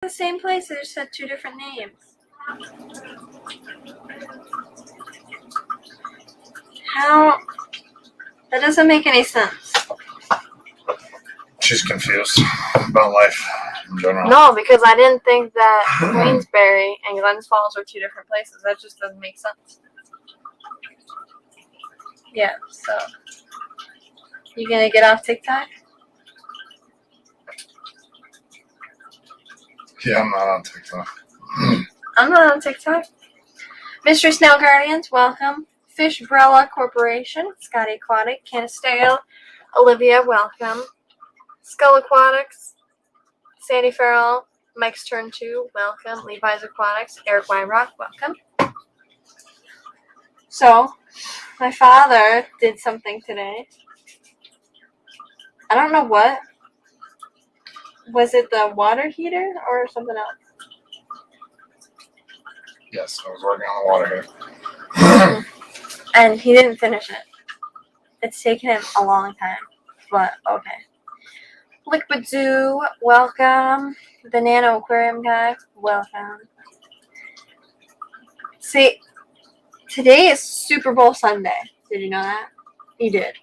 The same place, they just had two different names. How? That doesn't make any sense. She's confused about life in general. No, because I didn't think that Queensbury and Glens Falls were two different places. That just doesn't make sense. Yeah, so. You gonna get off TikTok? Yeah, I'm not on TikTok. I'm not on TikTok. Mystery Snail Guardians, welcome. Fishbrella Corporation, Scotty Aquatic, Canistale, Olivia, welcome. Skull Aquatics, Sandy Farrell, Mike's Turn 2, welcome. Levi's Aquatics, Eric Wyrock, welcome. So, my father did something today. I don't know what. Was it the water heater or something else? Yes, I was working on the water heater. And he didn't finish it. It's taken him a long time, but okay. Liquid Zoo, welcome. The Nano Aquarium guy, welcome. See, today is Super Bowl Sunday. Did you know that? You did.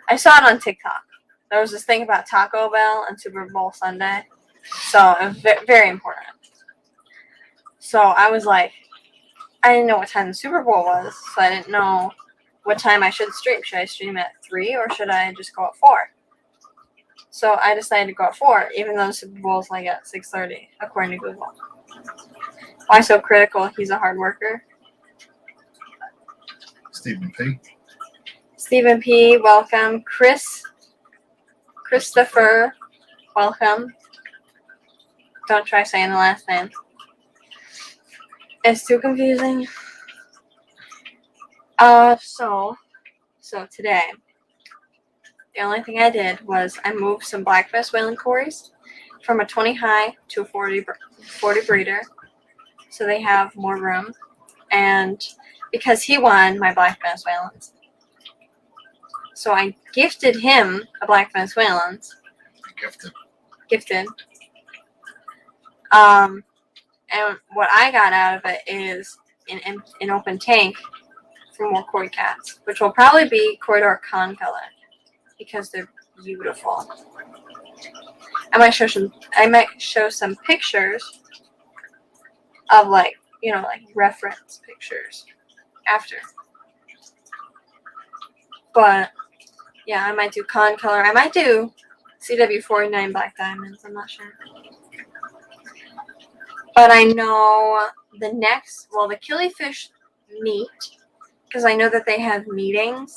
I saw it on TikTok. There was this thing about Taco Bell and Super Bowl Sunday. So, it was very important. So, I was like, I didn't know what time the Super Bowl was, so I didn't know what time I should stream. Should I stream at 3 or should I just go at 4? So I decided to go at 4, even though the Super Bowl is like at 6:30, according to Google. Why so critical? He's a hard worker. Stephen P. Stephen P, welcome. Christopher, welcome. Don't try saying the last name. It's too confusing. So today, the only thing I did was I moved some blackbass whaling cories from a 20 high to a 40 breeder, so they have more room. And because he won my blackbass whalens, so I gifted him a blackbass whalens. Gifted. And what I got out of it is an open tank for more koi cats, which will probably be Corydoras concolor because they're beautiful. I might show some pictures of like reference pictures after. But yeah, I might do concolor. I might do CW49 black diamonds. I'm not sure. But I know the killifish meet, because I know that they have meetings.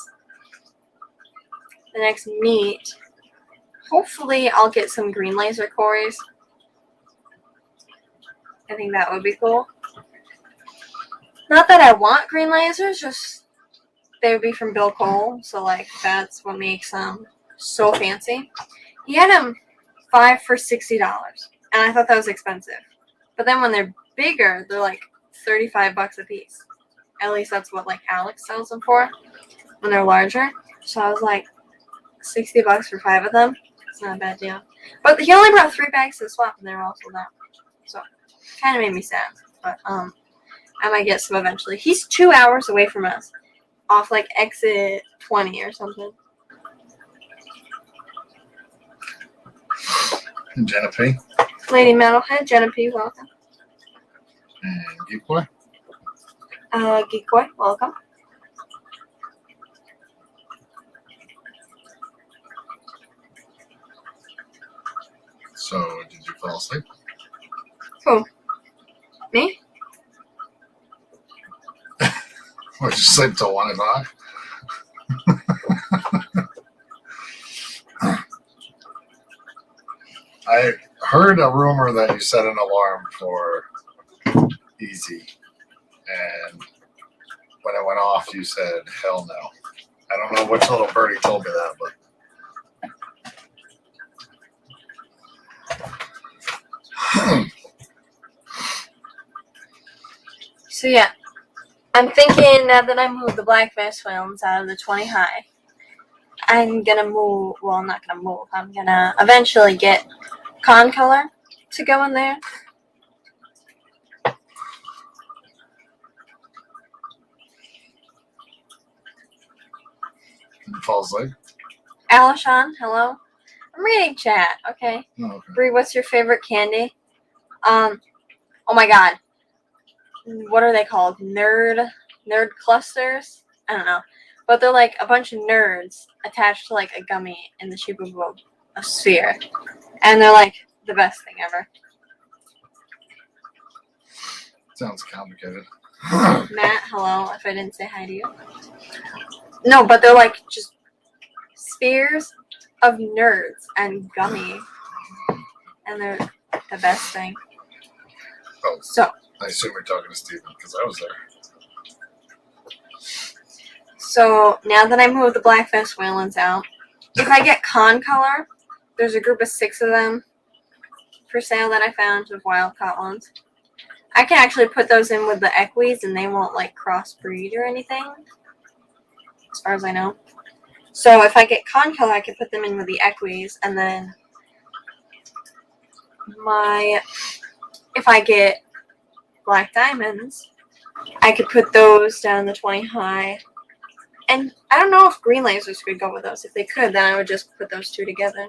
The next meet, hopefully I'll get some green laser cories. I think that would be cool. Not that I want green lasers, just they would be from Bill Cole, so like that's what makes them so fancy. He had them 5 for $60, and I thought that was expensive. But then when they're bigger, they're like $35 a piece. At least that's what like Alex sells them for when they're larger. So I was like, $60 for 5 of them. It's not a bad deal. But he only brought 3 bags to the swap, and they were all sold out. So kind of made me sad. But I might get some eventually. He's 2 hours away from us, off like exit 20 or something. Jenna P. Lady Metalhead, Jenna P, welcome. And Geek Boy. Geek Boy, welcome. So, did you fall asleep? Who? Me? Or did you sleep till 1 o'clock? I heard a rumor that you set an alarm for Easy, and when it went off, you said, hell no. I don't know which little birdie told me that, but So yeah, I'm thinking now that I moved the blackbass whalens out of the 20 high, I'm gonna move. Well, I'm not gonna move. I'm gonna eventually get concolor to go in there. Falls Lake. Alishon, hello. I'm reading chat. Okay. Oh, okay. Bree, what's your favorite candy? Oh my god. What are they called? Nerd clusters? I don't know. But they're like a bunch of nerds attached to like a gummy in the shape of a sphere. And they're like the best thing ever. Sounds complicated. Matt, hello, if I didn't say hi to you. No, but they're like just spheres of nerds and gummy. And they're the best thing. Oh, so I assume you're talking to Steven because I was there. So now that I moved the Blackfest Whalens out, if I get con color, there's a group of 6 of them for sale that I found of wild caught ones. I can actually put those in with the equies and they won't like crossbreed or anything, as far as I know. So if I get con color, I can put them in with the equies, and then if I get black diamonds, I could put those down the 20 high. And I don't know if green lasers could go with those. If they could, then I would just put those 2 together.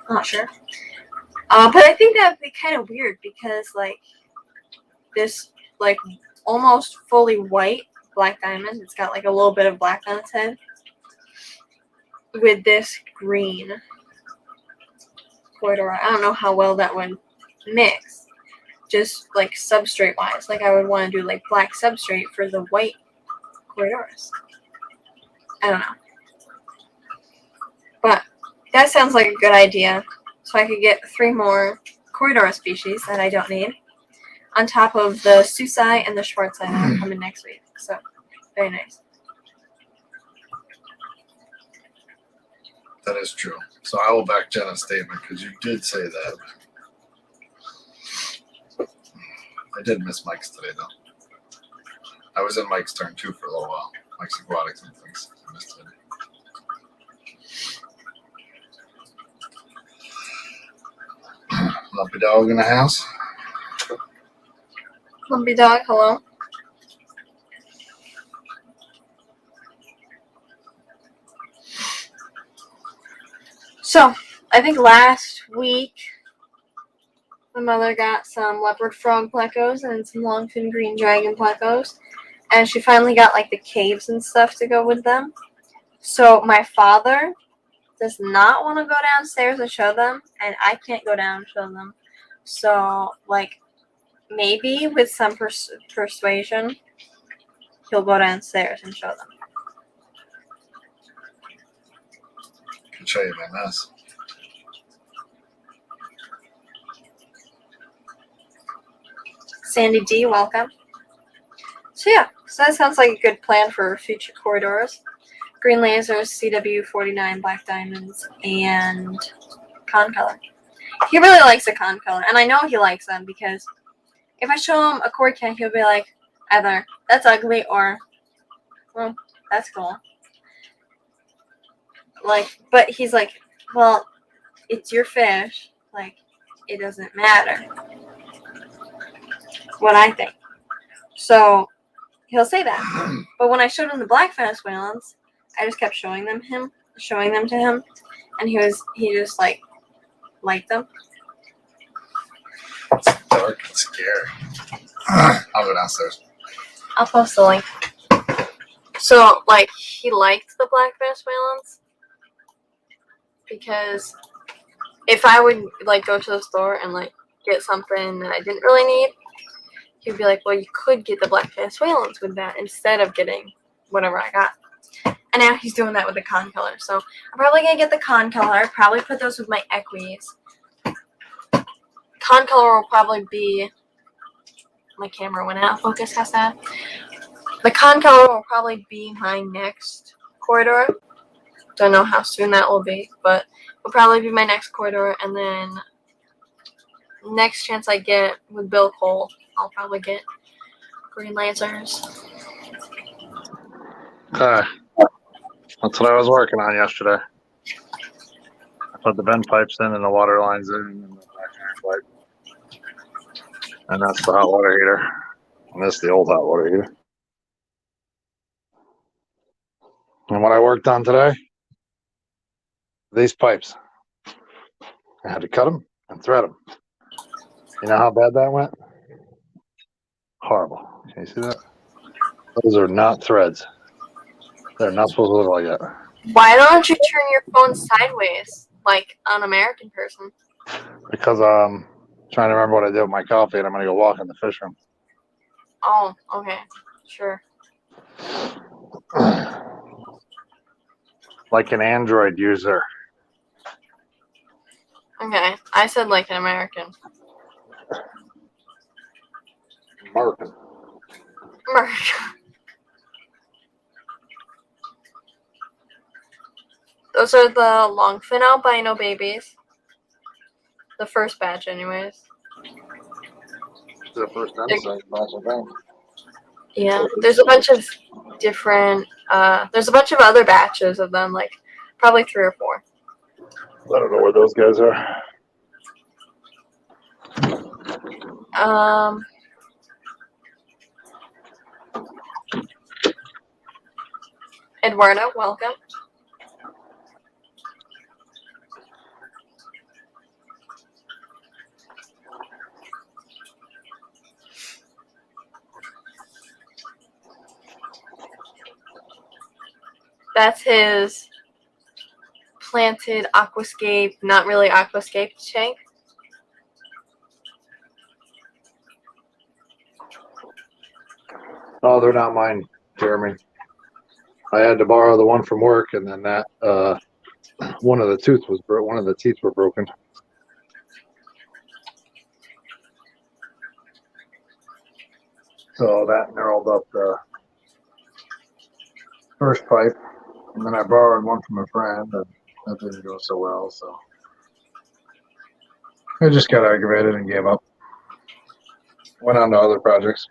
Not sure. But I think that would be kind of weird because, like, this, like, almost fully white black diamond, it's got, like, a little bit of black on its head, with this green Corydoras. I don't know how well that would mix. Just, like, substrate-wise. Like, I would want to do, like, black substrate for the white Corydoras. I don't know. But that sounds like a good idea. So I could get 3 more Corydoras species that I don't need, on top of the Susai and the Schwarzai that are coming next week. So, very nice. That is true. So I will back Jenna's statement because you did say that. I did miss Mike's today, though. I was in Mike's turn, too, for a little while. Mike's Aquatics and things. I missed it. Lumpy dog in the house. Lumpy dog, hello. So, I think last week, my mother got some leopard frog plecos and some longfin green dragon plecos. And she finally got, like, the caves and stuff to go with them. So, my father does not want to go downstairs and show them, and I can't go down and show them. So, like, maybe with some persuasion, he'll go downstairs and show them. I can show you my mess. Sandy D, welcome. So yeah, so that sounds like a good plan for future Corydoras. Green lasers, CW49 black diamonds, and con color. He really likes a con color, and I know he likes them because if I show him a cord cat, he'll be like, either that's ugly or, well, that's cool. Like, but he's like, well, it's your fish. Like, it doesn't matter. What I think. So he'll say that. But when I showed him the Blackfest Whalens, I just kept showing them to him, and he just like liked them. It's dark and scary. I'll go downstairs. I'll post the link. So like he liked the Blackfest Whalens because if I would like go to the store and like get something that I didn't really need, he'd be like, well, you could get the Blackfest Whalens with that instead of getting whatever I got. And now he's doing that with the con color. So I'm probably going to get the con color. Probably put those with my equies. Con color will probably be... My camera went out of focus, has that. The con color will probably be my next Corydoras. Don't know how soon that will be, but will probably be my next Corydoras. And then next chance I get with Bill Cole, I'll probably get green lasers. Okay. That's what I was working on yesterday. I Put the vent pipes in and the water lines in and the back pipe. And that's the hot water heater. And this is the old hot water heater. And what I worked on today, these pipes. I had to cut them and thread them. You know how bad that went? Horrible. Can you see that? Those are not threads. They're not supposed to look like that. Why don't you turn your phone sideways, like an American person? Because I'm trying to remember what I did with my coffee, and I'm going to go walk in the fish room. Oh, okay. Sure. Like an Android user. Okay. I said like an American. American. American. Those are the longfin albino babies. The first batch, anyways. The first episode. Yeah, there's a bunch of different. There's a bunch of other batches of them, like probably 3 or 4. I don't know where those guys are. Eduardo, welcome. That's his planted aquascape, not really aquascape tank. Oh, they're not mine, Jeremy. I had to borrow the one from work, and then that one of the teeth were broken. So that narrowed up the first pipe, and then I borrowed one from a friend, and that didn't go so well. So I just got aggravated and gave up. Went on to other projects.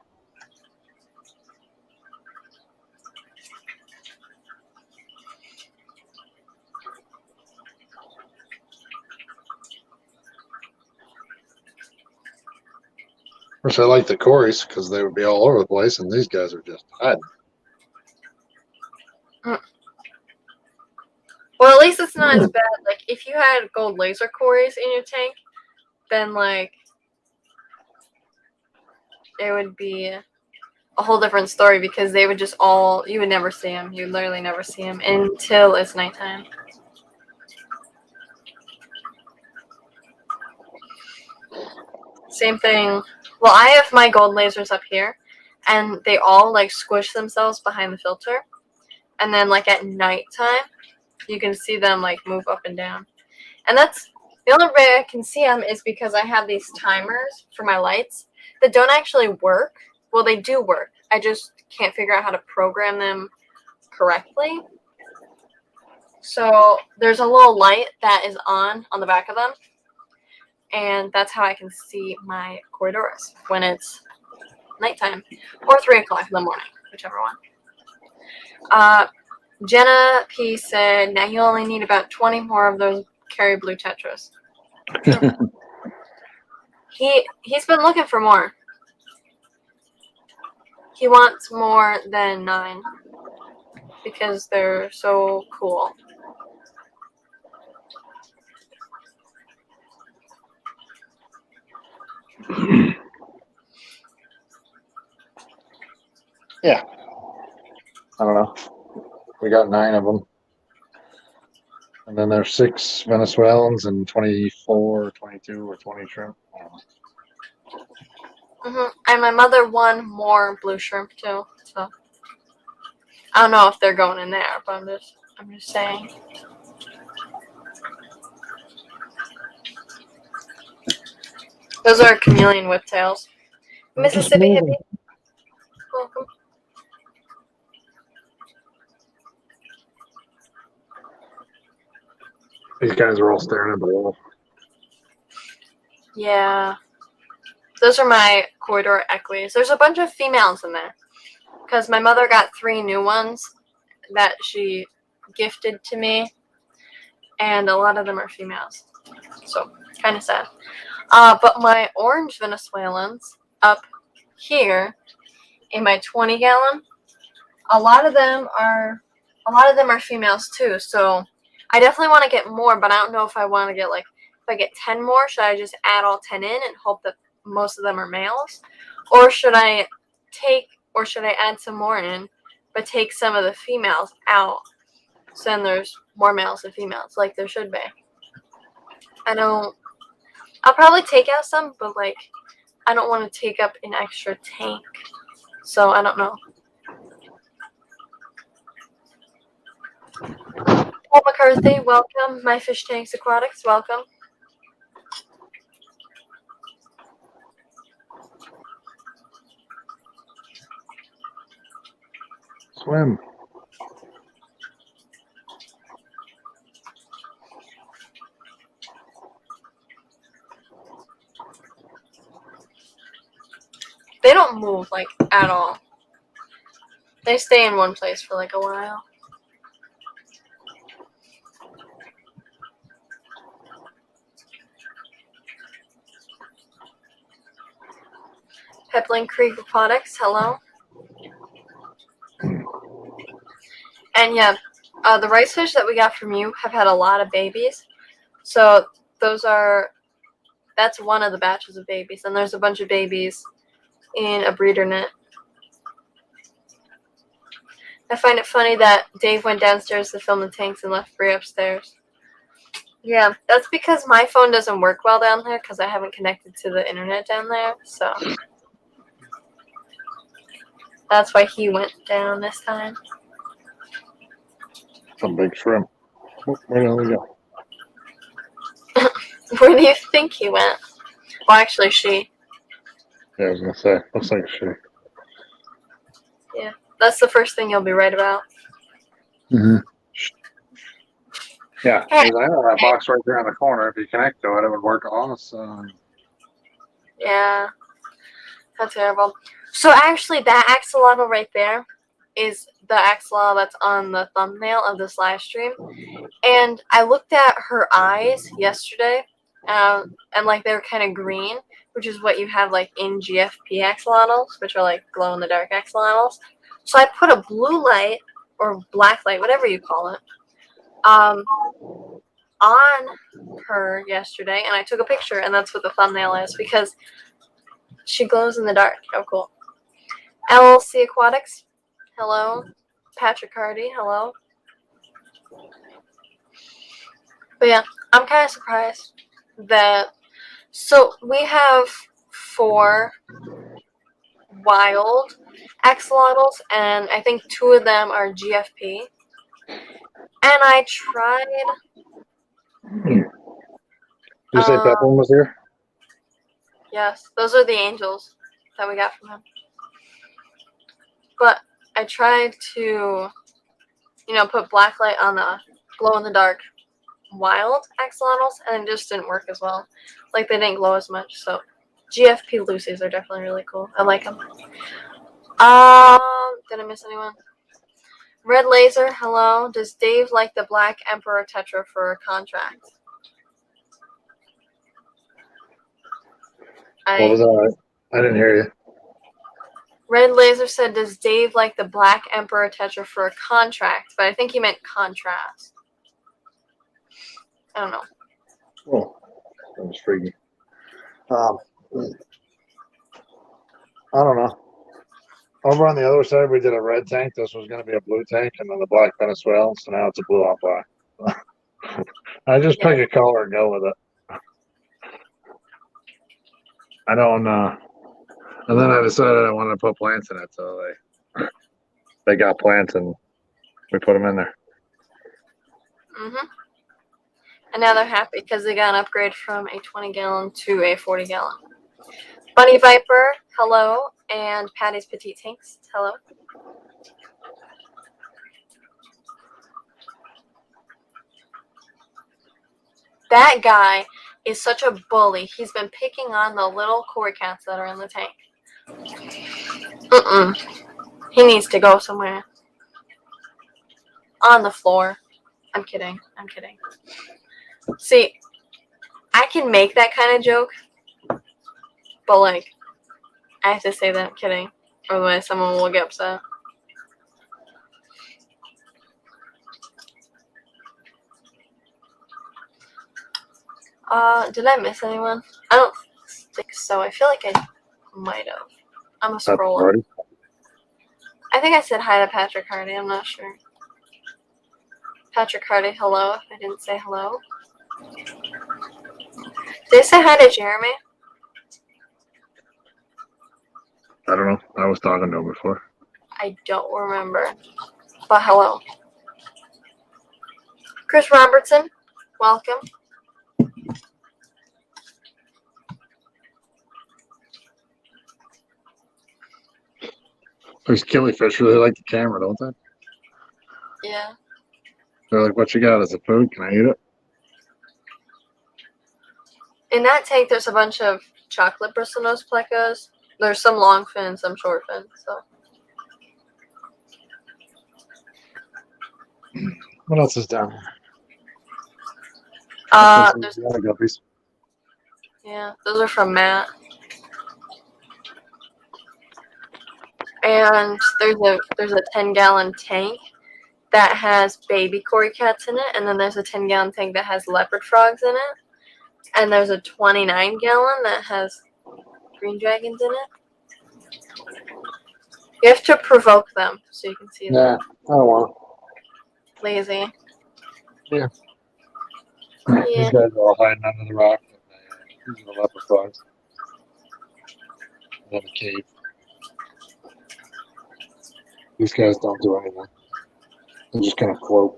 Of course, I like the Corys because they would be all over the place, and these guys are just hiding. Well, at least it's not as bad. Like, if you had gold laser Corys in your tank, then, like, it would be a whole different story because they would just you would never see them. You would literally never see them until it's nighttime. Same thing. Well, I have my gold lasers up here, and they all, like, squish themselves behind the filter. And then, like, at nighttime, you can see them, like, move up and down. And that's the only way I can see them is because I have these timers for my lights that don't actually work. Well, they do work. I just can't figure out how to program them correctly. So there's a little light that is on the back of them. And that's how I can see my Corydoras when it's nighttime or 3 o'clock in the morning, whichever one. Jenna P said, now you only need about 20 more of those Carry Blue Tetras. He's been looking for more. He wants more than 9 because they're so cool. Yeah. I don't know. We got 9 of them. And then there's 6 Venezuelans and 24 or 22 or 20 shrimp. And my mother won more blue shrimp too. So I don't know if they're going in there, but I'm just saying. Those are chameleon whiptails. Mississippi hippie. Welcome. These guys are all staring at the wall. Yeah. Those are my Corydoras equies. There's a bunch of females in there. Because my mother got 3 new ones that she gifted to me. and a lot of them are females. So, kind of sad. But my orange Venezuelans up here in my 20-gallon, a lot of them are females too. So I definitely want to get more, but I don't know if I want to get if I get 10 more, should I just add all 10 in and hope that most of them are males, or should I add some more in, but take some of the females out, so then there's more males than females, like there should be. I'll probably take out some, but I don't want to take up an extra tank, so I don't know. Paul McCarthy, welcome. My Fish Tanks Aquatics, welcome. Swim. They don't move at all. They stay in one place for a while. Pepling Creek Aquatics, hello. And yeah, the rice fish that we got from you have had a lot of babies. So that's one of the batches of babies. And there's a bunch of babies in a breeder net. I find it funny that Dave went downstairs to film the tanks and left Bree upstairs. Yeah, that's because my phone doesn't work well down there because I haven't connected to the internet down there. So that's why he went down this time. Some big shrimp. Where do we go? Where do you think he went? Well, actually, she. Yeah, I was gonna say. Looks like she. Yeah, that's the first thing you'll be right about. Mm-hmm. Yeah, I have that box right there in the corner. If you connect to it, it would work awesome. Yeah, that's terrible. So actually, that axolotl right there is the axolotl that's on the thumbnail of this live stream. And I looked at her eyes yesterday, and they were kind of green, which is what you have in GFP axolotls, which are glow-in-the-dark axolotls. So I put a blue light or black light, whatever you call it, on her yesterday, and I took a picture, and that's what the thumbnail is because she glows in the dark. How cool! LLC Aquatics, hello. Patrick Hardy, hello. But yeah, I'm kind of surprised that. So we have 4 wild axolotls, and I think 2 of them are GFP. And I tried. Did you say that one was here? Yes, those are the angels that we got from him. But I tried to, put black light on the glow-in-the-dark wild axolotls, and it just didn't work as well. They didn't glow as much. So GFP Lucy's are definitely really cool. I like them. Did I miss anyone? Red Laser, hello. Does Dave like the Black Emperor Tetra for a contract? What was that? I didn't hear you. Red Laser said, does Dave like the Black Emperor Tetra for a contract? But I think he meant contrast. I don't know. Oh, that was freaky. I don't know. Over on the other side, we did a red tank. This was going to be a blue tank, and then the black Venezuelan. So now it's a blue on black. I just pick a color and go with it. I don't know. And then I decided I wanted to put plants in it, so they got plants, and we put them in there. And now they're happy because they got an upgrade from a 20-gallon to a 40-gallon. Bunny Viper, hello. And Patty's Petite Tanks, hello. That guy is such a bully. He's been picking on the little koi cats that are in the tank. He needs to go somewhere. On the floor. I'm kidding. See, I can make that kind of joke, but like, I have to say that I'm kidding, otherwise someone will get upset. Did I miss anyone? I don't think so. I feel like I might have. I'm a scroller. I think I said hi to Patrick Hardy. I'm not sure. Patrick Hardy, hello. If I didn't say hello. Did I say hi to Jeremy? I don't know. I was talking to him before. I don't remember. But hello. Chris Robertson, welcome. These killifish really like the camera, don't they? Yeah. They're like, what you got as a food? Can I eat it? In that tank, there's a bunch of chocolate bristlenose plecos. There's some long fin, some short fin. So. What else is down here? There's, the other guppies. yeah, those are from Matt. And there's a 10-gallon tank that has baby cory cats in it, and then there's a 10-gallon tank that has leopard frogs in it, and there's a 29-gallon that has green dragons in it. You have to provoke them so you can see them. Yeah, I don't want Lazy. Yeah. Yeah. These guys are all hiding under the rock. These are the leopard frogs. In a cave. These guys don't do anything. They just kind of float.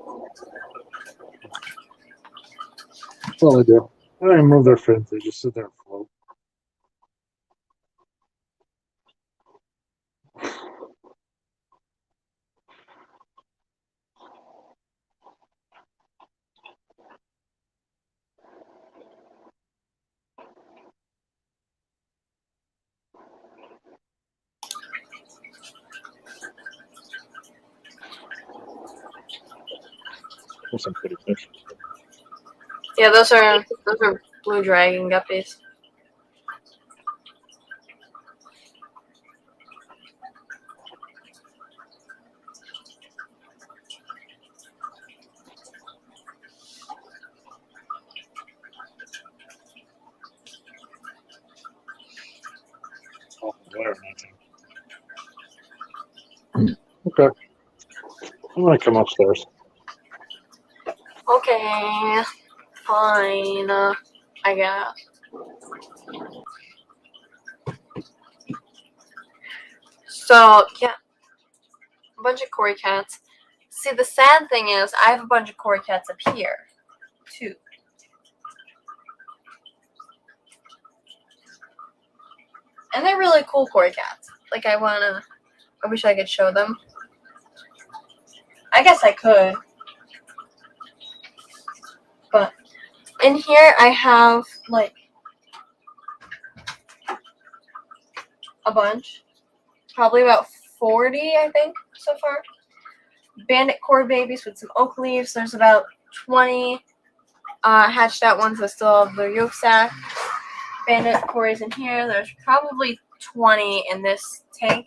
That's all they do. They don't even move their fins. They just sit there and float. There's some pretty fish. Yeah, those are blue dragon guppies. Oh, glare in that tank. Okay. I'm gonna come upstairs. Okay, fine. I guess. So yeah, a bunch of cory cats. See, the sad thing is, I have a bunch of cory cats up here, too. And they're really cool cory cats. Like, I wish I could show them. I guess I could. But in here, I have, like, a bunch. Probably about 40, I think, so far. Bandit cory babies with some oak leaves. There's about 20 hatched out ones that still have their yolk sac. Bandit cories in here. There's probably 20 in this tank.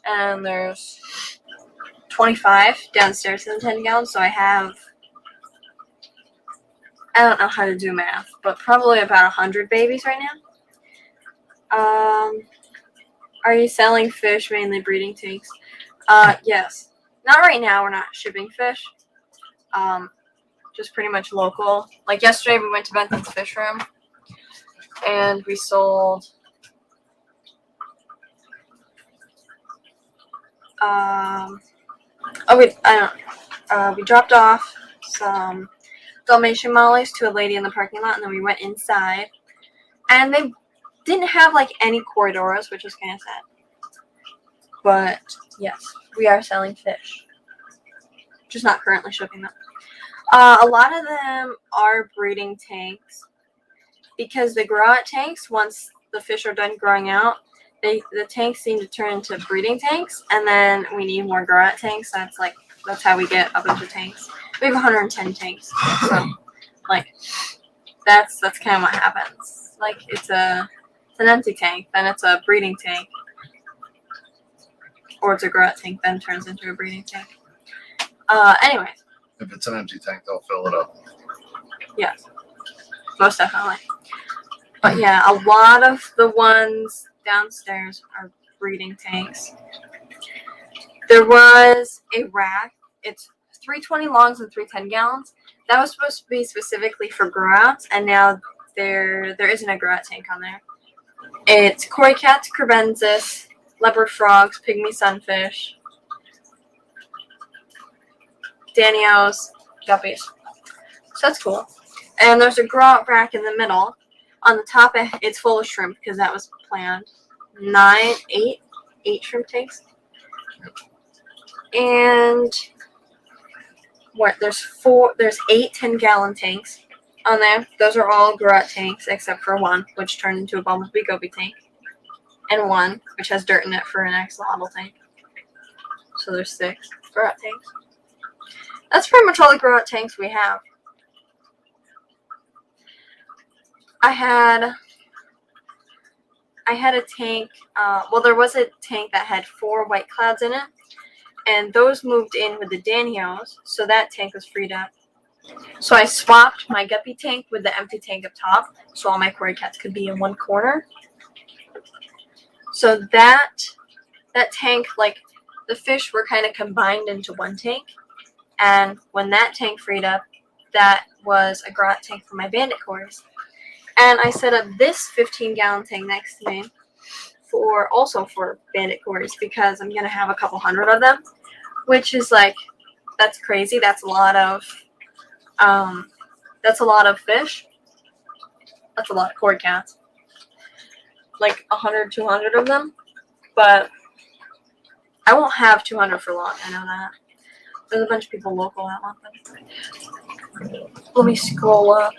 And there's 25 downstairs in the 10-gallon. So I have, I don't know how to do math, but probably about 100 babies right now. Are you selling fish, mainly breeding tanks? Yes. Not right now. We're not shipping fish. Just pretty much local. Like yesterday, we went to Benton's Fish Room, and we sold we dropped off some Dalmatian mollies to a lady in the parking lot, and then we went inside, and they didn't have like any Corydoras, which was kind of sad. But yes, we are selling fish, just not currently shipping them. A lot of them are breeding tanks because the grow out tanks, once the fish are done growing out, the tanks seem to turn into breeding tanks, and then we need more grow out tanks. That's how we get a bunch of tanks. We have 110 tanks, so Like that's kind of what happens. Like it's an empty tank, then it's a breeding tank, or it's a grow out tank, then turns into a breeding tank. Anyways. If it's an empty tank, they'll fill it up. Yes, most definitely. But yeah, a lot of the ones downstairs are breeding tanks. There was a rack. It's 320 longs and 310 gallons. That was supposed to be specifically for grow outs, and now there isn't a grow out tank on there. It's koi cats, crebensis, leopard frogs, pygmy sunfish, danios, guppies. So that's cool. And there's a grow out rack in the middle. On the top, it's full of shrimp because that was planned. 8 shrimp tanks. And what? There's 8 10-gallon tanks on there. Those are all grow out tanks except for one, which turned into a bumblebee goby tank, and one which has dirt in it for an axolotl tank. So there's 6 grow out tanks. That's pretty much all the grow out tanks we have. I had a tank. There was a tank that had 4 white clouds in it, and those moved in with the danios, so that tank was freed up. So I swapped my guppy tank with the empty tank up top, so all my koi cats could be in one corner. So that tank, like the fish were kind of combined into one tank, and when that tank freed up, that was a grow out tank for my bandit kores. And I set up this 15-gallon tank next to me for bandit kores because I'm gonna have a couple hundred of them, which is like, that's crazy. That's a lot of fish. That's a lot of koi cats. Like 100, 200 of them, but I won't have 200 for long. I know that. There's a bunch of people local that want them. Let me scroll up.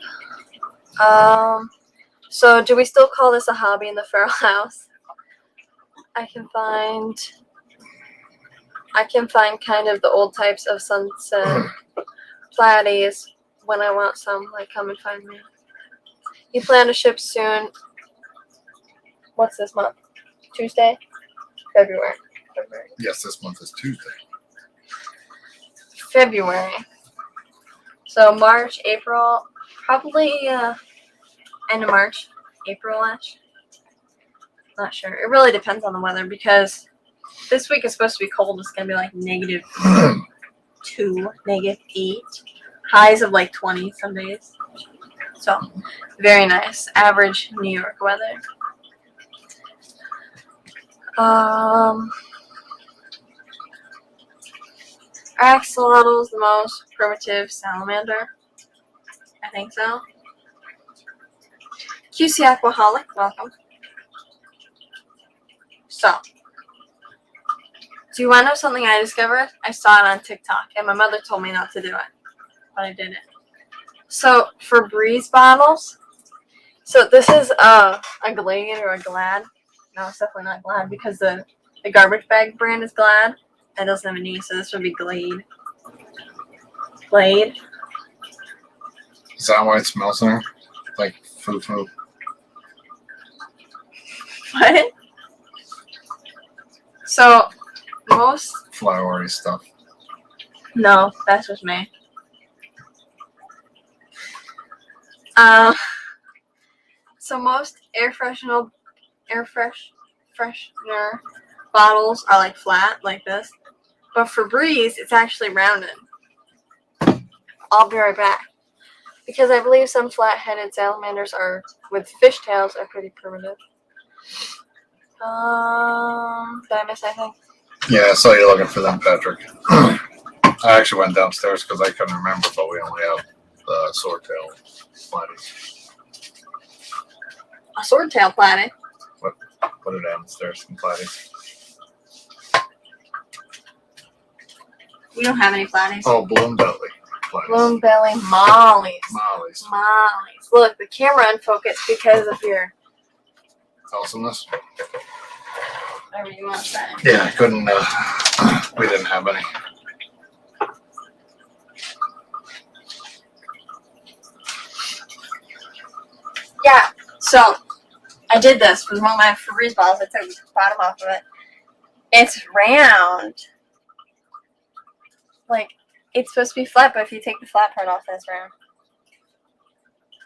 So do we still call this a hobby in the feral house? I can find kind of the old types of sunset platies when I want some, like come and find me. You plan to ship soon. What's this month? Tuesday? February. Yes, this month is Tuesday. February. So March, April, probably end of March, April-ish. Not sure. It really depends on the weather because this week is supposed to be cold. It's going to be like -2, -8. Highs of like 20 some days. So, very nice. Average New York weather. Axolotl is the most primitive salamander. I think so. QC Aquaholic, welcome. So, do you want to know something I discovered? I saw it on TikTok, and my mother told me not to do it, but I did it. So, for breeze bottles, so this is a Glade or a Glad. No, it's definitely not Glad because the garbage bag brand is Glad. It doesn't have an E, so this would be Glade. Glade. Is that why it smells there? Like foo-foo? What? So, most... Flowery stuff. No, that's just me. So most air freshener bottles are like flat, like this. But for Breeze, it's actually rounded. I'll be right back. Because I believe some flat-headed salamanders are, with fishtails, are pretty primitive. Did I miss anything? Yeah, I saw you looking for them, Patrick. I actually went downstairs because I couldn't remember, but we only have the swordtail platies. A swordtail platy. Put it downstairs in platies. We don't have any platies. Oh, bloom belly platies. Bloom belly mollies. Mollies. Mollies. Look, the camera unfocused because of your... Awesomeness. Whatever you want to say. Yeah, I couldn't, we didn't have any. Yeah, so I did this with one of my Febreze balls. I took the bottom off of it. It's round. Like, it's supposed to be flat, but if you take the flat part off, that's round.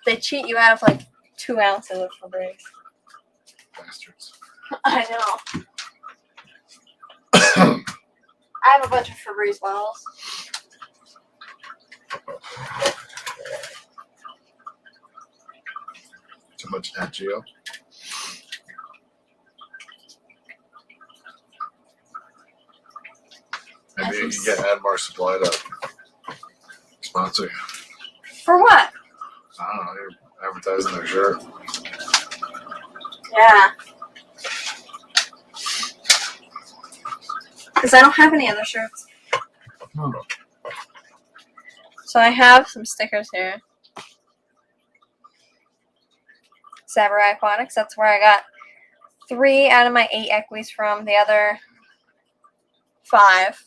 They cheat you out of like 2 ounces of Febreze. Bastards. I know. I have a bunch of Febreze bottles. Too much Nat Geo. Maybe you can add more supply to sponsor you. For what? I don't know. You're advertising their shirt. Yeah. Because I don't have any other shirts. Hmm. So I have some stickers here. Samurai Aquatics. That's where I got 3 out of my 8 equities from. The other 5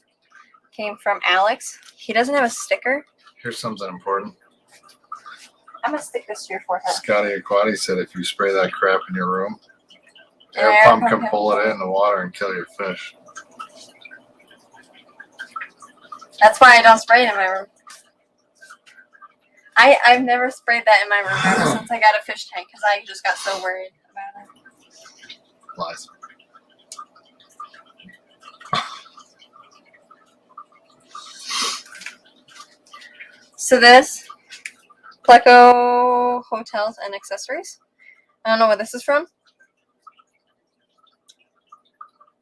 came from Alex. He doesn't have a sticker. Here's something important. I'm gonna stick this to your forehead. Scotty Aquati said if you spray that crap in your room, Air air pump pump can pull it in the water and kill your fish. That's why I don't spray it in my room. I've never sprayed that in my room ever since I got a fish tank because I just got so worried about it. Lies. So this, Pleco Hotels and Accessories. I don't know where this is from.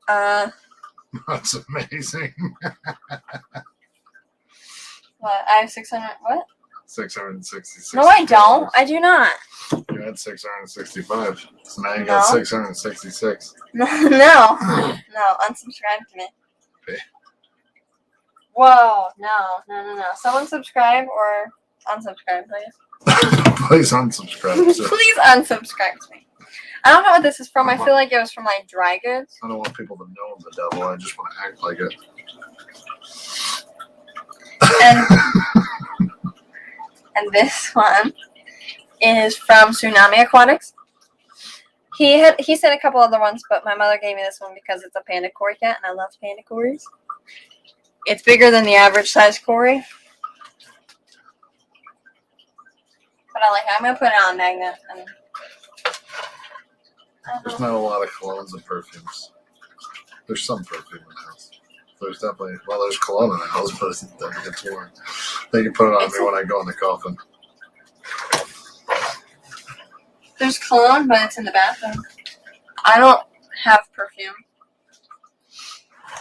That's amazing. What? I have 600. What? 666. No, I don't. I do not. You had 665. So now you No. got 666. No, no. Unsubscribe to me. Okay. Whoa, no. Someone subscribe or unsubscribe, please. Please unsubscribe. sir. Please unsubscribe to me. I don't know what this is from. I feel like it was from like Dry Goods. I don't want people to know I'm the devil. I just want to act like it. And this one is from Tsunami Aquatics. He said a couple other ones, but my mother gave me this one because it's a panda cory cat, and I love panda cories. It's bigger than the average size cory. But I like it. I'm going to put it on a magnet. And There's not a lot of colognes and perfumes. There's some perfume in the house. There's definitely, well, there's cologne in the house, but it doesn't get worn. They can put it on me when I go in the coffin. there's cologne, but it's in the bathroom. I don't have perfume.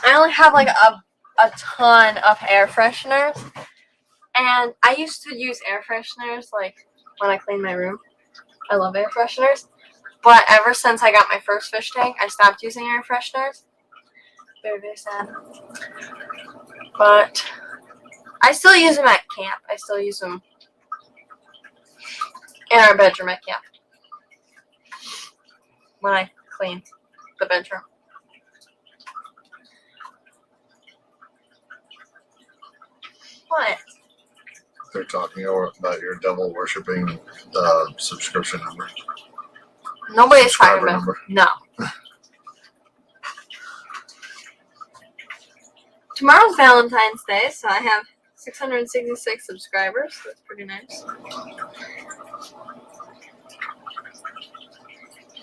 I only have like a ton of air fresheners. And I used to use air fresheners like when I clean my room. I love air fresheners. But ever since I got my first fish tank, I stopped using air fresheners. Very, very sad. But I still use them at camp. I still use them in our bedroom at camp. When I clean the bedroom. What? They're talking about your devil worshipping subscription number. Nobody's talking Subscriber about number. No. Tomorrow's Valentine's Day, so I have 666 subscribers. That's pretty nice.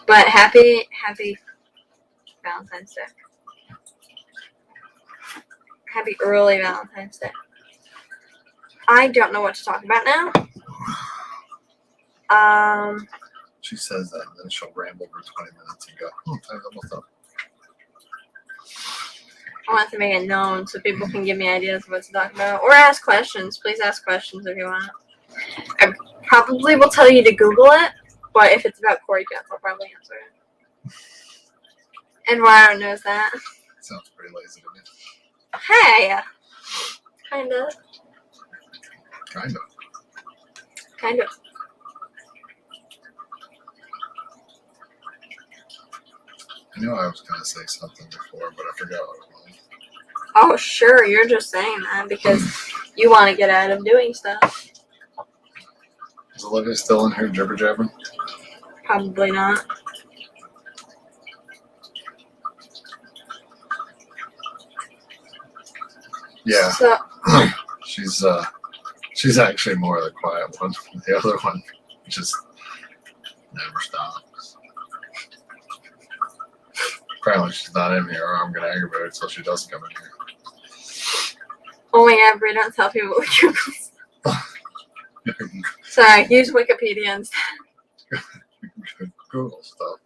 But happy Valentine's Day. Happy early Valentine's Day. I don't know what to talk about now. She says that, and then she'll ramble for 20 minutes and go, time's almost up. I want to make it known so people can give me ideas of what to talk about. Or ask questions. Please ask questions if you want. I probably will tell you to Google it, but if it's about cory cats, I'll probably answer it. And Ryan knows that. Sounds pretty lazy to me. Hey! Kinda. Kind of. I knew I was going to say something before, but I forgot what it was. Oh, sure. You're just saying that because you want to get out of doing stuff. Is Olivia still in here jibber jabbering? Probably not. Yeah, So, she's actually more the quiet one. The other one just never stops. Apparently she's not in here, or I'm gonna aggravate her so she doesn't come in here. oh my god, Brie, don't tell people what Google. Sorry, use Wikipedia instead. Google stuff.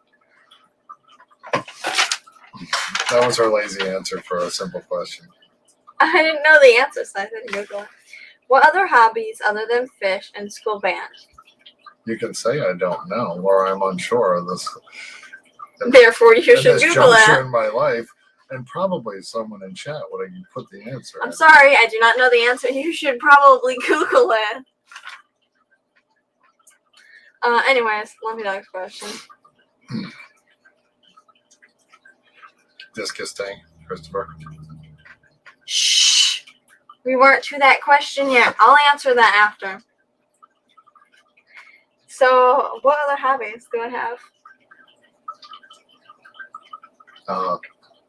That was her lazy answer for a simple question. I didn't know the answer, so I said Google it. What other hobbies other than fish and school band? You can say I don't know, or I'm unsure of this. Therefore, you At should this Google juncture it. in my life, and probably someone in chat would have put the answer. I'm sorry, I do not know the answer. You should probably Google it. Anyways, let me know next question. Discus tank, Christopher. Shh. We weren't to that question yet. I'll answer that after. So, what other hobbies do I have?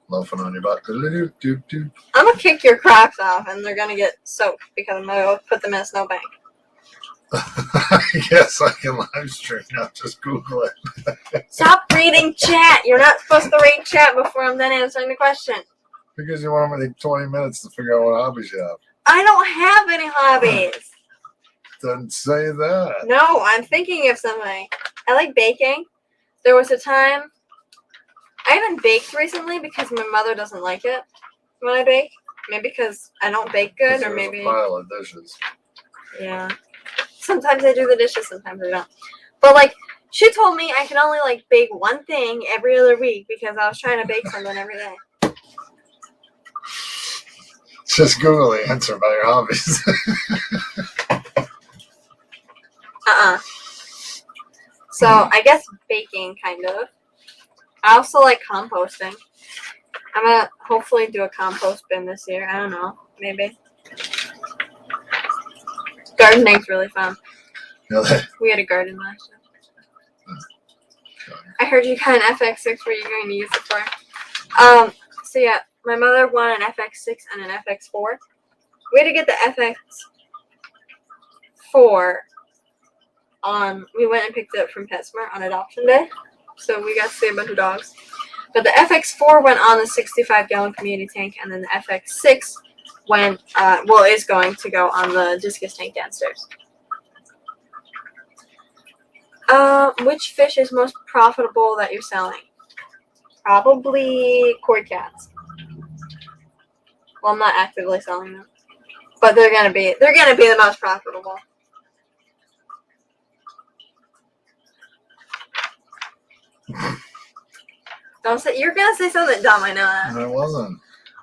Loafing on your butt. Do-do-do-do-do. I'm gonna kick your Crocs off, and they're gonna get soaked because I'm gonna go put them in a snowbank. Yes, I can live stream now. Just Google it. Stop reading chat. You're not supposed to read chat before I'm done answering the question. Because you want me to take 20 minutes to figure out what hobbies you have. I don't have any hobbies. Then say that. No, I'm thinking of something. I like baking. There was a time I haven't baked recently because my mother doesn't like it when I bake. Maybe because I don't bake good, or There's maybe a pile of dishes. yeah. Sometimes I do the dishes, sometimes I don't. But like, she told me I can only like bake one thing every other week because I was trying to bake something every day. Just Google the answer about your hobbies. So I guess baking, kind of. I also like composting. I'm gonna hopefully do a compost bin this year. I don't know, maybe. Gardening's really fun. We had a garden last year. I heard you got an FX6. What are you going to use it for? So yeah, my mother won an FX6 and an FX4. We had to get the FX4 on. We went and picked it up from PetSmart on adoption day, so we got to see a bunch of dogs. But the FX4 went on the 65-gallon community tank, and then the FX6 went. Is going to go on the discus tank downstairs. Which fish is most profitable that you're selling? Probably koi cats. Well, I'm not actively selling them, but they're gonna be the most profitable. Don't say you're gonna say something dumb. I know that. I wasn't.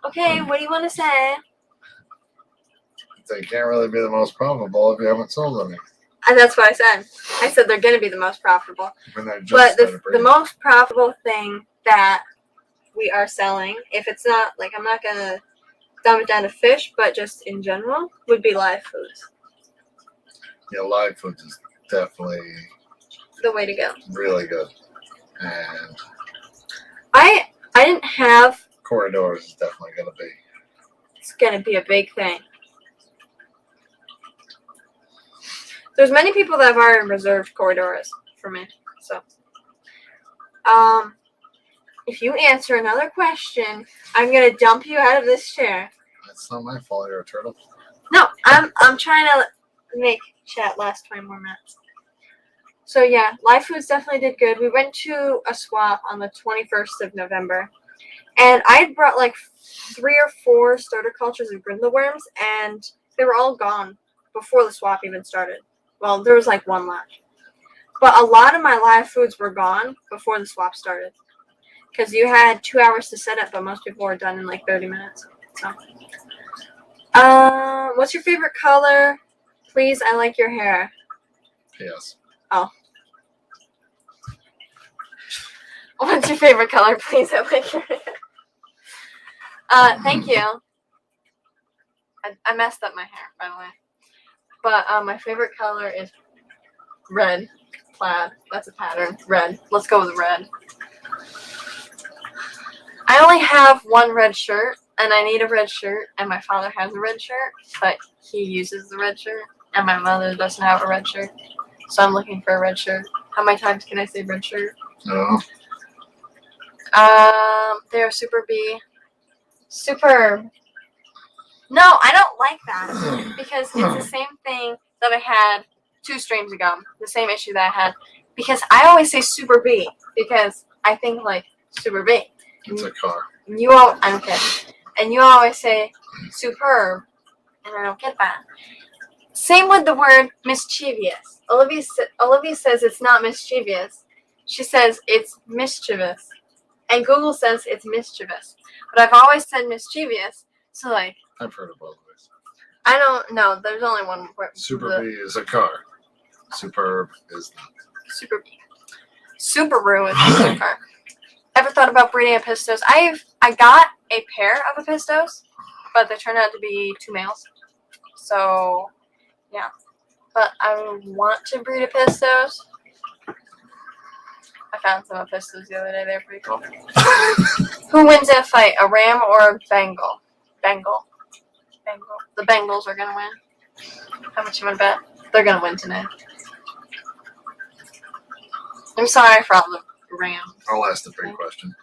Okay, what do you want to say? They can't really be the most profitable if you haven't sold any. And that's what I said. I said they're gonna be the most profitable. When they're just But started the breeding. most profitable thing that we are selling, if it's not like I'm not gonna dumb it down to fish, but just in general, would be live foods. Yeah, live foods is definitely The way to go. really good. And I didn't have. Corydoras is definitely going to be. It's gonna be a big thing. There's many people that have already reserved Corydoras for me. So, if you answer another question, I'm gonna dump you out of this chair. That's not my fault. You're a turtle. No, I'm trying to make chat last 20 more minutes. So yeah, live foods definitely did good. We went to a swap on the 21st of November, and I had brought like 3 or 4 starter cultures of grindle worms, and they were all gone before the swap even started. Well, there was like 1 left. But a lot of my live foods were gone before the swap started. Because you had 2 hours to set up, but most people were done in like 30 minutes. So, what's your favorite color? Please, I like your hair. Yes. Oh. What's your favorite color? Please, I like your hair. Thank you. I messed up my hair, by the way. But my favorite color is red. plaid. That's a pattern. Red. Let's go with red. I only have one red shirt, and I need a red shirt, and my father has a red shirt, but he uses the red shirt, and my mother doesn't have a red shirt. So I'm looking for a red shirt. How many times can I say red shirt? No. They're Super B. Superb. No, I don't like that because it's the same thing that I had 2 streams ago. The same issue that I had. Because I always say Super B because I think like Super B. It's a car. I don't care. And you always say superb, and I don't get that. Same with the word mischievous. Olivia says it's not mischievous. She says it's mischievous. And Google says it's mischievous. But I've always said mischievous, so like... I've heard of both ways. I don't know. There's only one word. Super B is a car. Superb is not. Super B. Subaru is a car. Ever thought about breeding a Pistos? I got a pair of a Pistos, but they turned out to be 2 males. So, yeah. But I want to breed a Pistos. I found some of Pistos the other day. They're pretty cool. Who wins in a fight, a ram or a Bengal? Bengal. The Bengals are going to win. How much you want to bet? They're going to win tonight. I'm sorry for all the Rams. I'll ask the big question.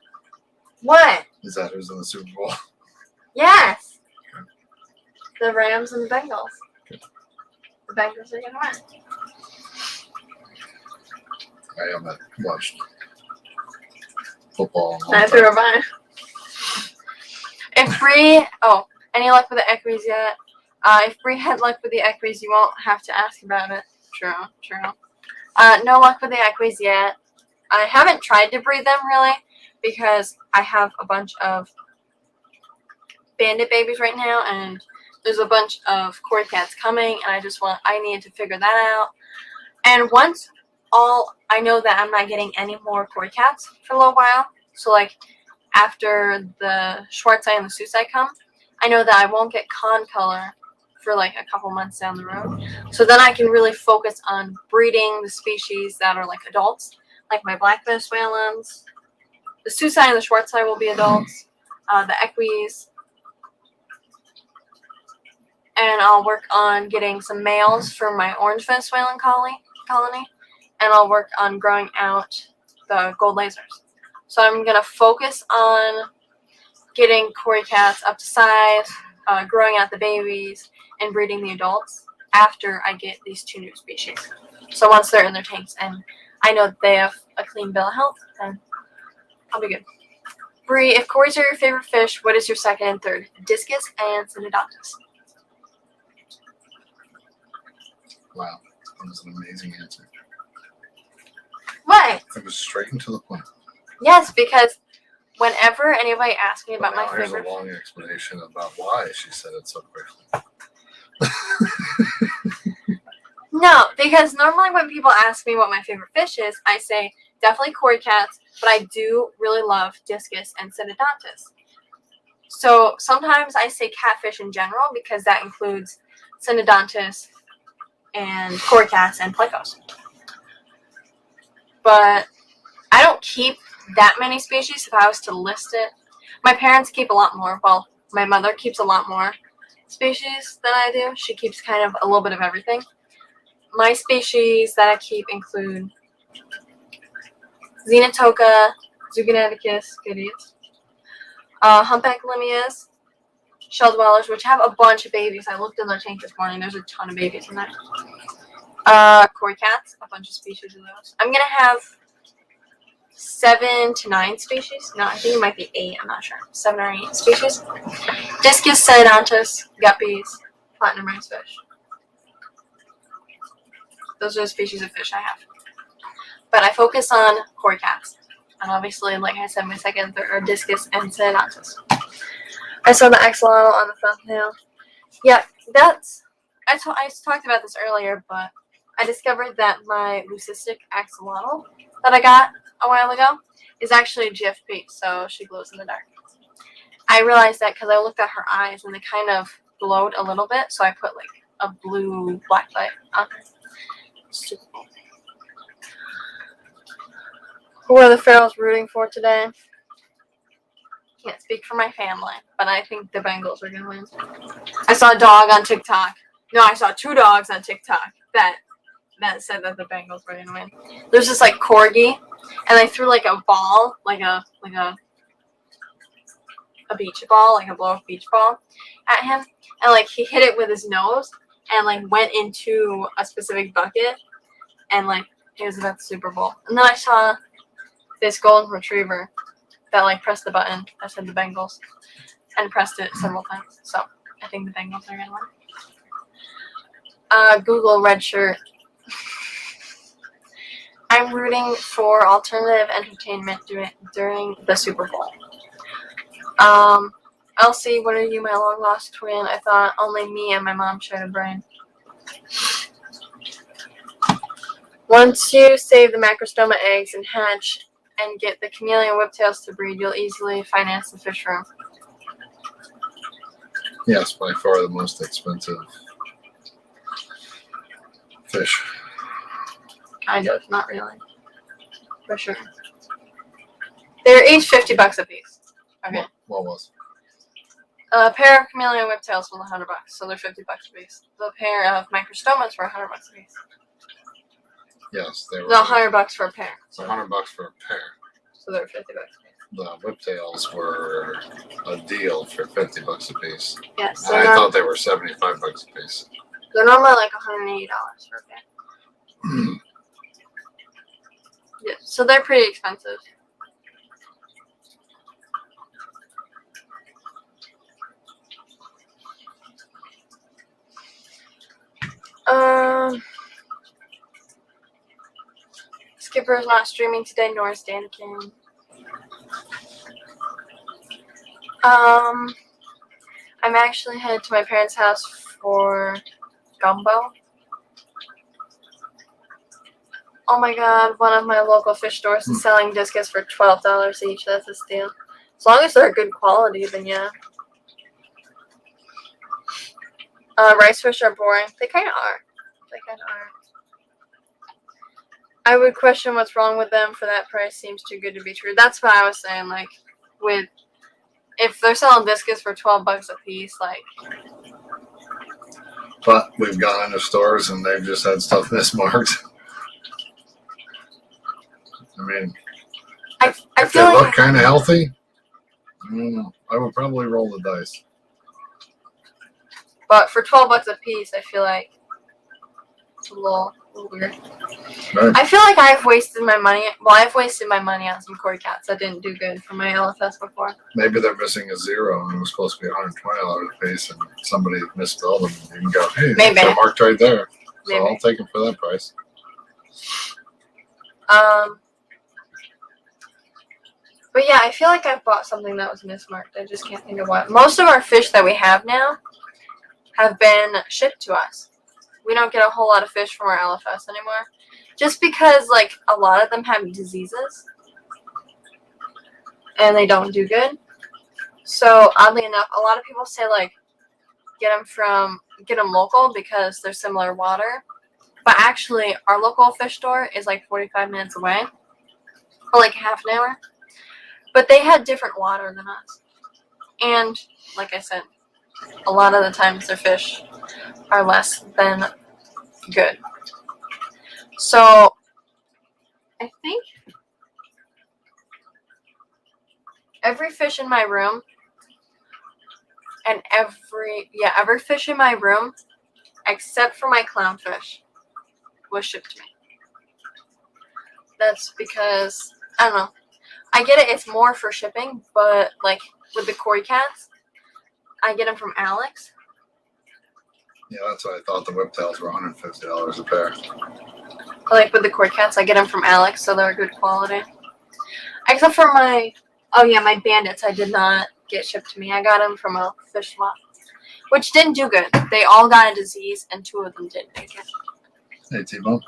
What? Is that who's in the Super Bowl? Yes. Okay. The Rams and the Bengals. Okay. The Bengals are going to win. I haven't watched football in a long Neither time. have I. If Bree... Oh, any luck with the equies yet? If Bree had luck with the equies, you won't have to ask about it. True. No luck with the equies yet. I haven't tried to breed them, really, because I have a bunch of bandit babies right now, and there's a bunch of Cory cats coming, and I need to figure that out. And once I know that I'm not getting any more Cory cats for a little while, so, like, after the Schwarzei and the Susei come, I know that I won't get con color for, like, a couple months down the road. So then I can really focus on breeding the species that are, like, adults. Like my black Venezuelans, the Susei and the Schwarzei will be adults, the Equies, and I'll work on getting some males for my orange Venezuelan colony, and I'll work on growing out the gold lasers. So I'm going to focus on getting Cory cats up to size, growing out the babies, and breeding the adults after I get these 2 new species. So once they're in their tanks and I know that they have a clean bill of health, then I'll be good. Bree, if Corys are your favorite fish, what is your second and third? Discus and Synodontis. Wow, that was an amazing answer. What? It was straight and to the point. Yes, because whenever anybody asks me about my Here's favorite a long explanation about why she said it so quickly. No, because normally when people ask me what my favorite fish is, I say definitely Cory cats, but I do really love Discus and Synodontis. So sometimes I say catfish in general because that includes Synodontis and Cory cats and Plecos. But I don't keep that many species if I was to list it. My parents keep a lot more. Well, my mother keeps a lot more species than I do. She keeps kind of a little bit of everything. My species that I keep include Xenotoca, Zugoneticus, goodies, humpback limias, shell dwellers, which have a bunch of babies. I looked in their tank this morning. There's a ton of babies in there. Cory cats, a bunch of species of those. I'm going to have 7 to 9 species. No, I think it might be 8. I'm not sure. 7 or 8 species. Discus, Synodontis, guppies, platinum rice fish. Those are the species of fish I have. But I focus on Cory cats. And obviously, like I said, my second, third are Discus and Synodontis. I saw the axolotl on the thumbnail. Yeah, I talked about this earlier, but I discovered that my leucistic axolotl that I got a while ago is actually a GFP, so she glows in the dark. I realized that because I looked at her eyes and they kind of glowed a little bit, so I put like a blue black light on her. Super cool. Who are the Pharaohs rooting for today? Can't speak for my family, but I think the Bengals are gonna win. I saw a dog on TikTok. No, I saw 2 dogs on TikTok that said that the Bengals were gonna win. There's this like corgi, and they threw like a ball, like a beach ball, like a blow up beach ball, at him, and like he hit it with his nose, and like went into a specific bucket, and like it was about the Super Bowl. And then I saw this golden retriever that like pressed the button that said the Bengals, and pressed it several times. So I think the Bengals are gonna win. Google red shirt. I'm rooting for alternative entertainment during the Super Bowl. Elsie, what are you, my long lost twin? I thought only me and my mom shared a brain. Once you save the macrostoma eggs and hatch and get the chameleon whiptails to breed, you'll easily finance the fish room. Yes, by far the most expensive fish. Kind of, not really. For sure. They're each $50 a piece. Okay. What was? A pair of chameleon whiptails was $100, so they're $50 a piece. The pair of microstomas were $100 a piece. Yes, they were. No, $100 for a pair. It's $100 for a pair. So they're $50 a piece. The whiptails were a deal for $50 a piece. Yes. And I thought they were $75 a piece. They're normally like $180 for a pair. Yeah, so they're pretty expensive. Skipper is not streaming today, nor is Danikin. I'm actually headed to my parents' house for gumbo. Oh my god, one of my local fish stores is selling discus for $12 each. That's a steal. As long as they're good quality, then yeah. Rice fish are boring. They kind of are. I would question what's wrong with them for that price. Seems too good to be true. That's what I was saying. Like, if they're selling discus for $12 a piece, like. But we've gone into stores and they've just had stuff mismarked. I mean, I if feel they like look kind of healthy, I would probably roll the dice. But for $12 a piece, I feel like it's a little weird. Right. I feel like I've wasted my money. Well, I've wasted my money on some koi cats that didn't do good for my LFS before. Maybe they're missing a zero and it was supposed to be $120 a piece and somebody misspelled them and you can go, hey, Maybe. they're marked right there. So Maybe. I'll take them for that price. But yeah, I feel like I bought something that was mismarked. I just can't think of what. Most of our fish that we have now have been shipped to us. We don't get a whole lot of fish from our LFS anymore. Just because, like, a lot of them have diseases. And they don't do good. So, oddly enough, a lot of people say, like, get them local because they're similar water. But actually, our local fish store is, like, 45 minutes away. Or, like, half an hour. But they had different water than us. And, like I said, a lot of the times their fish are less than good. So, I think every fish in my room and every fish in my room except for my clownfish was shipped to me. That's because, I don't know. I get it, it's more for shipping, but like with the koi cats, I get them from Alex. Yeah, that's what I thought. The whiptails were $150 a pair. Like with the koi cats, I get them from Alex, so they're good quality. Except for my bandits, I did not get shipped to me. I got them from a fish lot, which didn't do good. They all got a disease, and 2 of them didn't make it. Hey, T-Bone.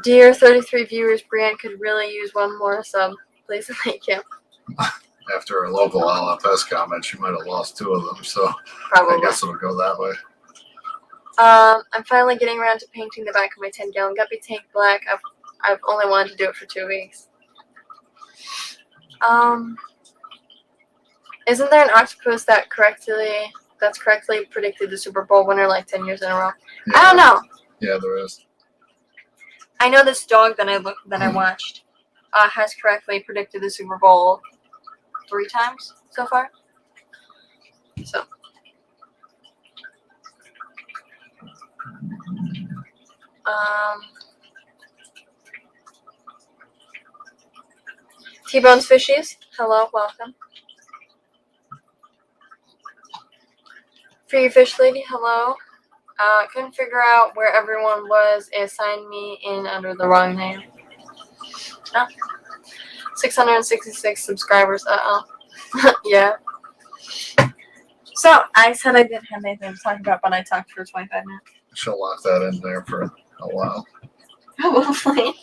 Dear 33 viewers, Brienne could really use one more sub. Please and thank you. After a local LFS comment, she might have lost 2 of them, so Probably. I guess it'll go that way. I'm finally getting around to painting the back of my 10-gallon guppy tank black. I've only wanted to do it for 2 weeks. Isn't there an octopus that's correctly predicted the Super Bowl winner like 10 years in a row? Yeah, I don't know. Yeah, there is. I know this dog that I watched has correctly predicted the Super Bowl 3 times so far. So. T-Bones Fishies, hello, welcome. Free Fish Lady, hello. Couldn't figure out where everyone was. It assigned me in under the wrong name. No. 666 subscribers, yeah. So, I said I didn't have anything to talk about, but I talked for 25 minutes. She'll lock that in there for a while. Probably.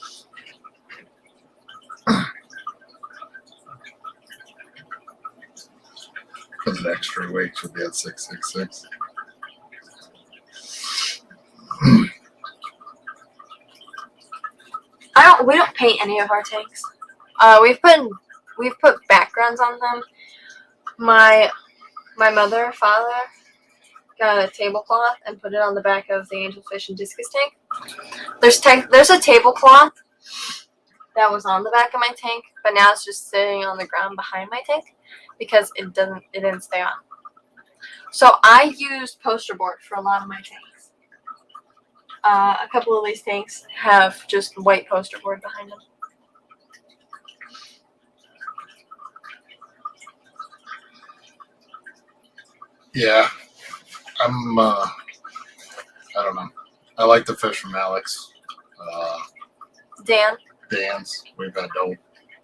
For the next 3 weeks, we'll be at 666. We don't paint any of our tanks. We've put backgrounds on them. My father got a tablecloth and put it on the back of the angelfish and discus tank. There's a tablecloth that was on the back of my tank, but now it's just sitting on the ground behind my tank because it didn't stay on. So I used poster board for a lot of my tanks. A couple of these tanks have just white poster board behind them. Yeah, I don't know. I like the fish from Alex. Dan's. We've had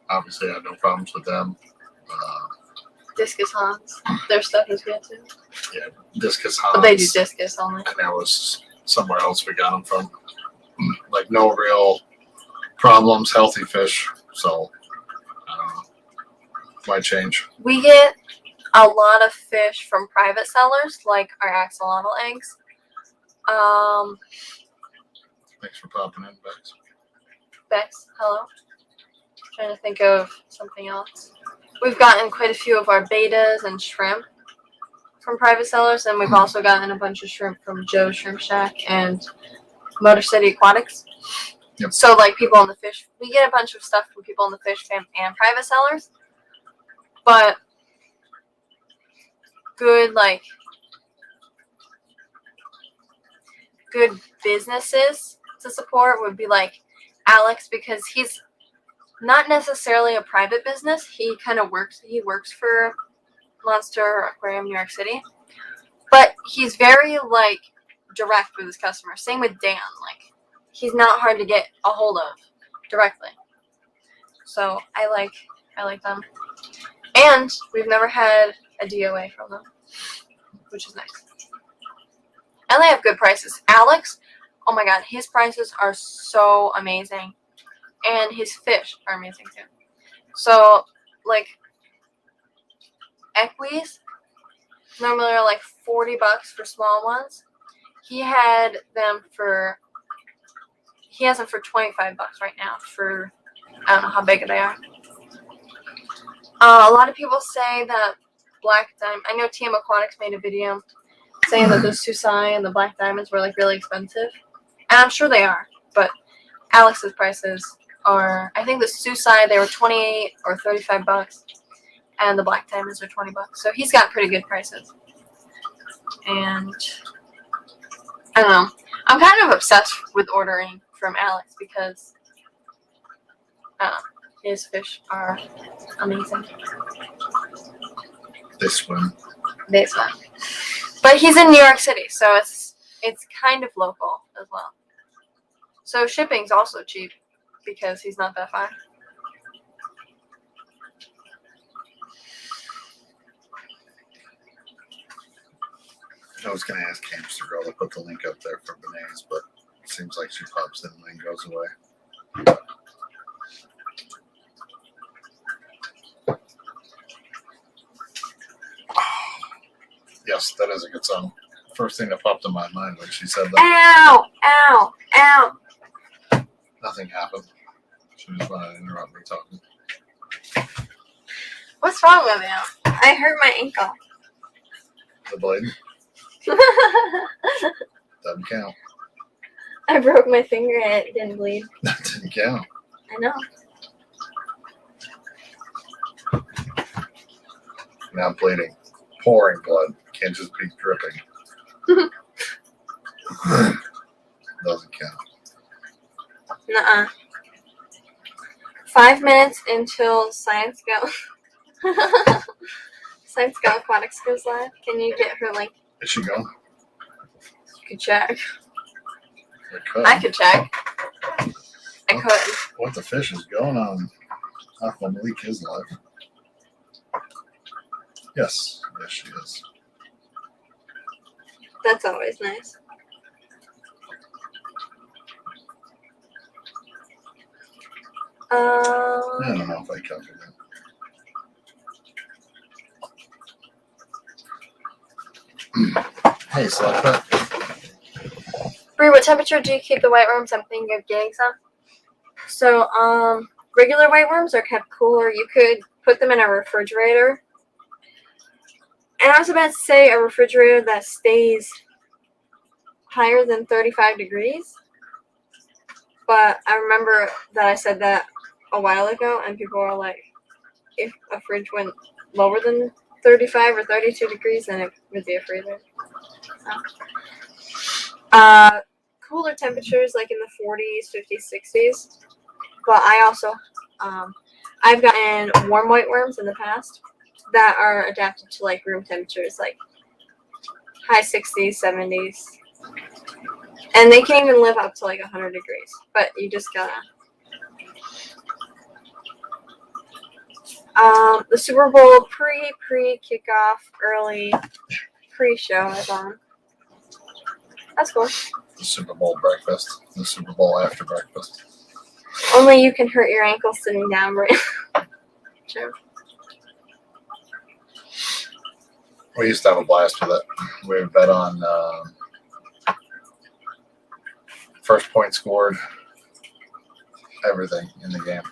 obviously had no problems with them. Discus Hans. Their stuff is good too. Yeah, Discus Hans. But they do discus only. And that was somewhere else we got them from. Like no real problems, healthy fish. So, I don't know. Might change. We get a lot of fish from private sellers, like our axolotl eggs. Thanks for popping in, Bex. Bex, hello. Trying to think of something else. We've gotten quite a few of our betas and shrimp from private sellers, and we've also gotten a bunch of shrimp from Joe's Shrimp Shack and Motor City Aquatics. Yep. So, like, people in the fish, we get a bunch of stuff from people in the fish fam and private sellers, but good businesses to support would be like Alex, because he's not necessarily a private business. He works for Monster Aquarium New York City, but he's very direct with his customers. Same with Dan. He's not hard to get a hold of directly. So I like them. And we've never had a DOA from them, which is nice. And they have good prices. Alex, oh my god, his prices are so amazing. And his fish are amazing too. So, equis normally are $40 for small ones. He has them for $25 right now for, I don't know how big they are. A lot of people say that black diamond, I know TM Aquatics made a video saying that the Susai and the black diamonds were really expensive. And I'm sure they are, but Alex's prices are, I think the Susai, they were $28 or $35, and the black diamonds are $20. So he's got pretty good prices. And I don't know. I'm kind of obsessed with ordering from Alex because his fish are amazing. They swim. But he's in New York City, so it's kind of local as well. So shipping's also cheap because he's not that far. I was going to ask Hamster Girl to put the link up there for bananas, but it seems like she pops in and then goes away. Yes, that is a good song. first thing that popped in my mind when she said that. Ow! Ow! Ow! Nothing happened. She just wanted to interrupt me talking. What's wrong with you? I hurt my ankle. The blade doesn't count. I broke my finger and it didn't bleed. That didn't count. I know. Now bleeding, pouring blood. Can't just be dripping. Doesn't count. Nuh-uh. 5 minutes until Science Go. Science Go Aquatics goes live. Can you get her link? Is she gone? You could check. I I could check. I could. What the fish is going on? Aqua Malik is live. Yes. Yes, she is. That's always nice. I don't know if I covered that. Hey, Slapper. Bree, what temperature do you keep the white worms? I'm thinking of getting some. So, regular white worms are kept cooler. You could put them in a refrigerator. And I was about to say a refrigerator that stays higher than 35 degrees. But I remember that I said that a while ago, and people were like, if a fridge went lower than 35 or 32 degrees, then it would be a freezer. So, cooler temperatures like in the 40s, 50s, 60s. But I also, I've gotten warm white worms in the past that are adapted to like room temperatures, like high 60s, 70s. And they can even live up to like 100 degrees. But you just gotta. The Super Bowl pre-kickoff, early pre-show is on. That's cool. The Super Bowl breakfast. The Super Bowl after breakfast. Only you can hurt your ankle sitting down, right? Sure. We used to have a blast with it. We would bet on first point scored, everything in the game.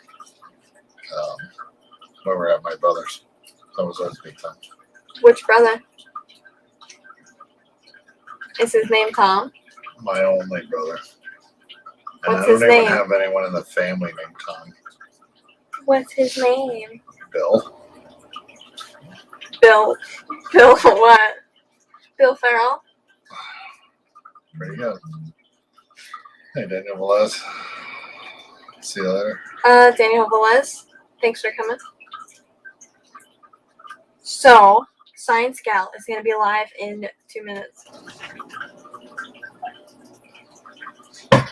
When we were at my brother's. That was always big time. Which brother? Is his name Tom? My only brother. And What's I don't his even name? have anyone in the family named Tom. What's his name? Bill. Bill. Bill what? Bill Farrell? Pretty good. Hey, Daniel Velez. See you later. Daniel Velez. Thanks for coming. So, Science Gal is going to be live in 2 minutes.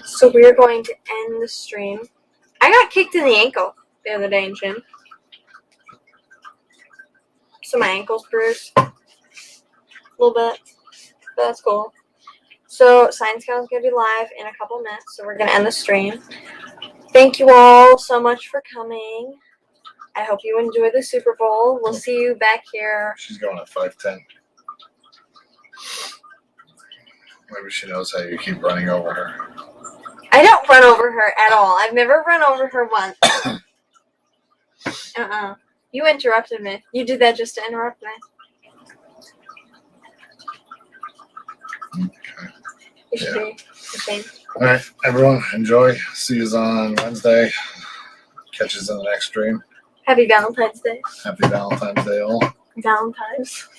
So we're going to end the stream. I got kicked in the ankle the other day in gym. So my ankle's bruised. A little bit. But that's cool. So Science Gal is going to be live in a couple minutes. So we're going to end the stream. Thank you all so much for coming. I hope you enjoy the Super Bowl. We'll see you back here. She's going at 5'10". Maybe she knows how you keep running over her. I don't run over her at all. I've never run over her once. You interrupted me. You did that just to interrupt me. Okay. You should be ashamed. All right, everyone, enjoy. See you on Wednesday. Catch us in the next stream. Happy Valentine's Day. Happy Valentine's Day, all. Valentine's.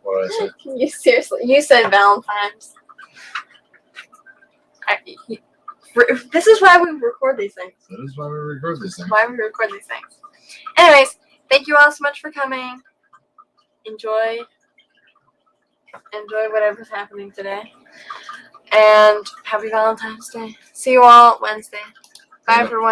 What did I say? You seriously, you said Valentine's. This is why we record these things. That is why we record these things. Why we record these things. Anyways, thank you all so much for coming. Enjoy whatever's happening today. And happy Valentine's Day. See you all Wednesday. Bye, everyone.